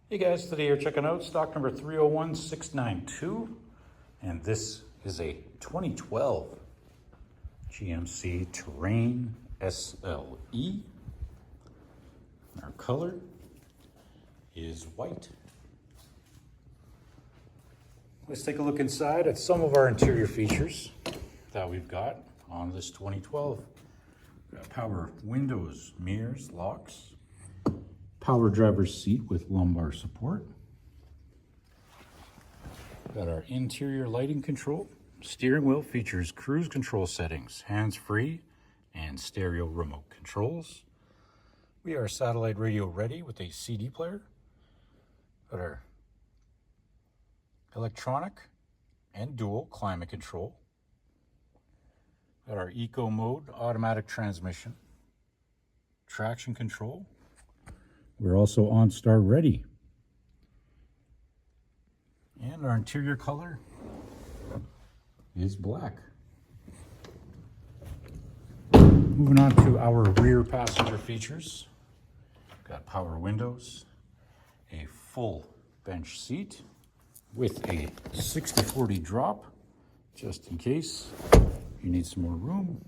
Hey guys, today you're checking out stock number 301692, and this is a 2012 GMC Terrain SLE. Our color is white. Let's take a look inside at some of our interior features that we've got on this 2012. We've got power windows, mirrors, locks, power driver's seat with lumbar support. Got our interior lighting control. Steering wheel features cruise control settings, hands-free, and stereo remote controls. We are satellite radio ready with a CD player. Got our electronic and dual climate control. Got our eco mode automatic transmission, traction control. We're also OnStar ready. And our interior color is black. Moving on to our rear passenger features. Got power windows, a full bench seat with a 60/40 drop, just in case you need some more room.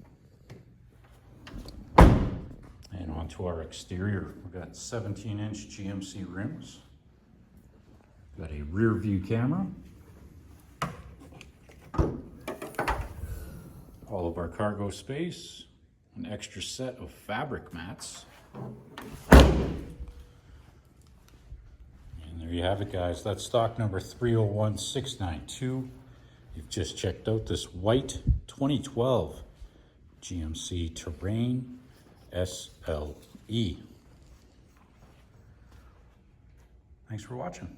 And onto our exterior, we've got 17-inch GMC rims. Got a rear view camera. All of our cargo space, an extra set of fabric mats. And there you have it, guys. That's stock number 301692. You've just checked out this white 2012 GMC Terrain SLE. Thanks for watching.